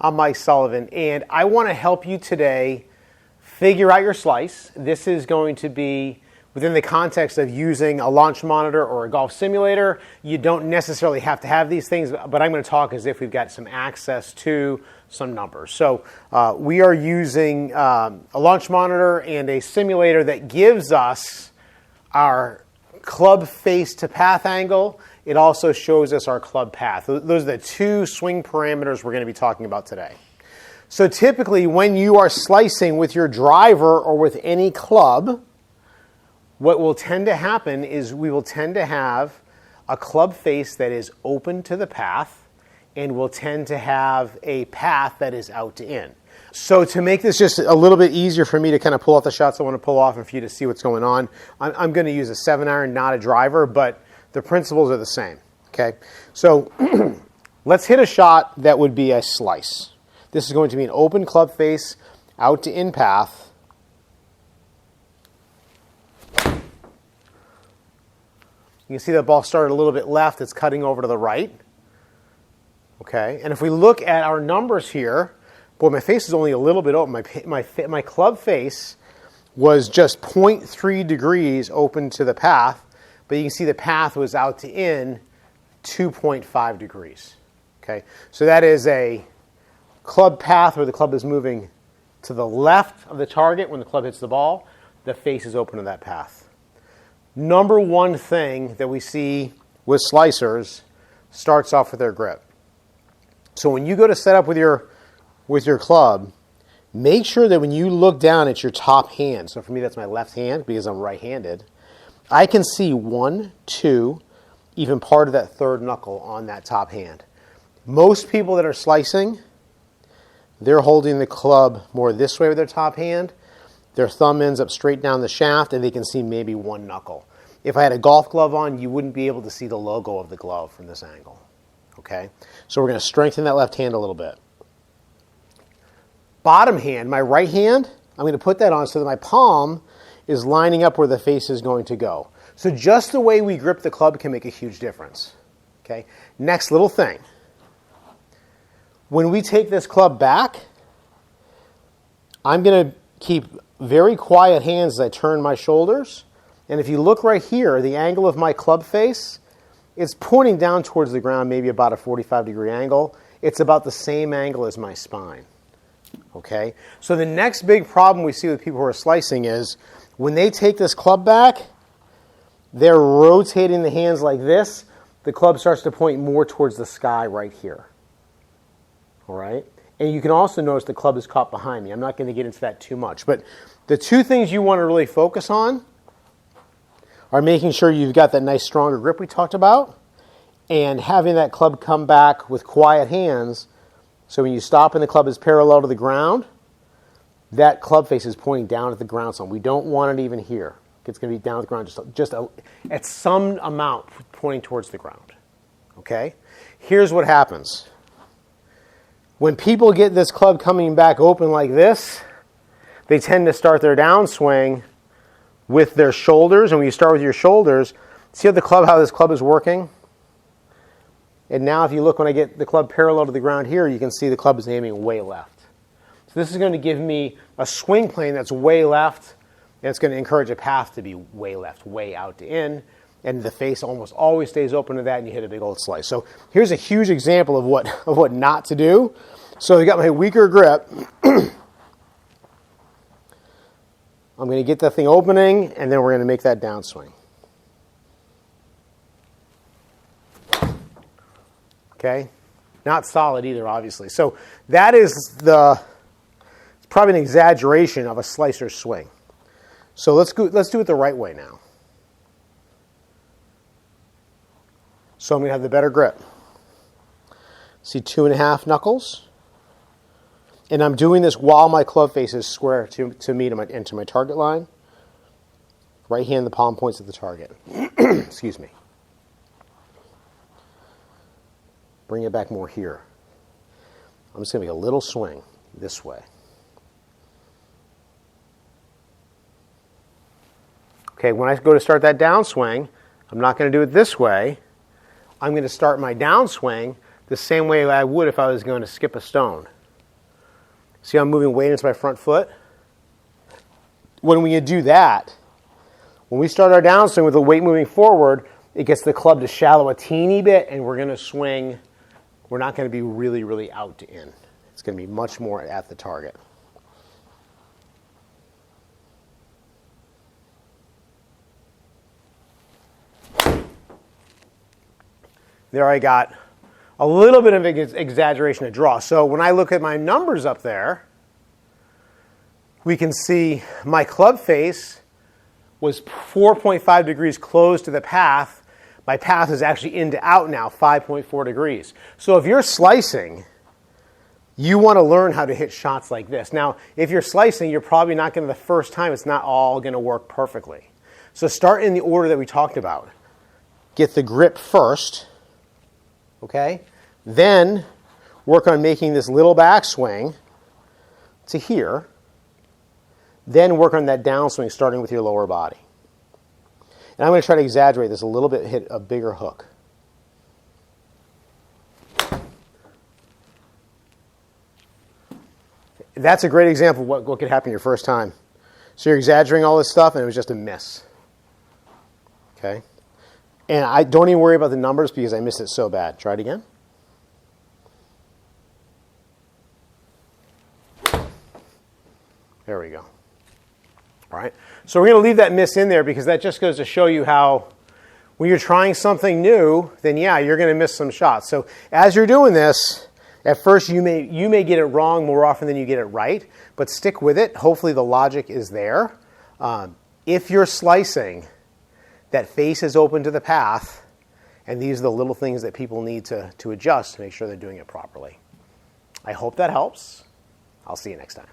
I'm Mike Sullivan, and I want to help you today figure out your slice. This is going to be within the context of using a launch monitor or a golf simulator. You don't necessarily have to have these things, but I'm going to talk as if we've got some access to some numbers. So we are using a launch monitor and a simulator that gives us our club face to path angle. It also shows us our club path. Those are the two swing parameters we're going to be talking about today. So typically when you are slicing with your driver or with any club, what will tend to happen is we will tend to have a club face that is open to the path, and we'll tend to have a path that is out to in. So to make this just a little bit easier for me to kind of pull off the shots I want to pull off and for you to see what's going on, I'm going to use a 7-iron, not a driver, but the principles are the same. Okay, so let's hit a shot that would be a slice. This is going to be an open club face out to in path. You can see the ball started a little bit left. It's cutting over to the right. Okay, and if we look at our numbers here, boy, my face is only a little bit open. My club face was just 0.3 degrees open to the path, but you can see the path was out to in 2.5 degrees. Okay, so that is a club path where the club is moving to the left of the target when the club hits the ball. The face is open to that path. Number one thing that we see with slicers starts off with their grip. So when you go to set up with your club, make sure that when you look down at your top hand, so for me that's my left hand because I'm right-handed, I can see 1, 2, even part of that third knuckle on that top hand. Most people that are slicing, they're holding the club more this way with their top hand. Their thumb ends up straight down the shaft, and they can see maybe one knuckle. If I had a golf glove on, you wouldn't be able to see the logo of the glove from this angle. Okay? So we're going to strengthen that left hand a little bit. Bottom hand, my right hand, I'm going to put that on so that my palm is lining up where the face is going to go. So just the way we grip the club can make a huge difference. Okay? Next little thing. When we take this club back, I'm going to keep very quiet hands as I turn my shoulders. And if you look right here, the angle of my club face, it's pointing down towards the ground, maybe about a 45-degree angle. It's about the same angle as my spine. Okay? So the next big problem we see with people who are slicing is when they take this club back, they're rotating the hands like this. The club starts to point more towards the sky right here. All right? And you can also notice the club is caught behind me. I'm not going to get into that too much. But the two things you want to really focus on are making sure you've got that nice stronger grip we talked about and having that club come back with quiet hands. So when you stop and the club is parallel to the ground, that club face is pointing down at the ground some. We don't want it even here. It's going to be down at the ground just at some amount pointing towards the ground. Okay? Here's what happens. When people get this club coming back open like this, they tend to start their downswing with their shoulders. And when you start with your shoulders, see how this club is working? And now if you look when I get the club parallel to the ground here, you can see the club is aiming way left. So this is going to give me a swing plane that's way left, and it's going to encourage a path to be way left, way out to in. And the face almost always stays open to that, and you hit a big old slice. So here's a huge example of what not to do. So I got my weaker grip. I'm going to get that thing opening, and then we're going to make that downswing. Okay? Not solid either, obviously. So that is it's probably an exaggeration of a slicer swing. So let's do it the right way now. So I'm going to have the better grip. See 2.5 knuckles. And I'm doing this while my club face is square to me into my target line. Right hand, the palm points at the target. Excuse me. Bring it back more here. I'm just going to make a little swing this way. Okay, when I go to start that downswing, I'm not going to do it this way. I'm going to start my downswing the same way I would if I was going to skip a stone. See how I'm moving weight into my front foot? When we do that, when we start our downswing with the weight moving forward, it gets the club to shallow a teeny bit, and we're going to swing. We're not going to be really, really out to in. It's going to be much more at the target. There I got a little bit of exaggeration of draw. So when I look at my numbers up there, we can see my club face was 4.5 degrees closed to the path. My path is actually in to out now, 5.4 degrees. So if you're slicing, you want to learn how to hit shots like this. Now, if you're slicing, you're probably not going to, the first time, it's not all going to work perfectly. So start in the order that we talked about. Get the grip first. Okay? Then work on making this little backswing to here. Then work on that downswing starting with your lower body. And I'm going to try to exaggerate this a little bit, hit a bigger hook. That's a great example of what could happen your first time. So you're exaggerating all this stuff and it was just a miss. Okay? And I don't even worry about the numbers because I missed it so bad. Try it again. There we go. All right. So we're going to leave that miss in there because that just goes to show you how when you're trying something new, then yeah, you're going to miss some shots. So as you're doing this, at first you may get it wrong more often than you get it right, but stick with it. Hopefully the logic is there. If you're slicing, that face is open to the path, and these are the little things that people need to adjust to make sure they're doing it properly. I hope that helps. I'll see you next time.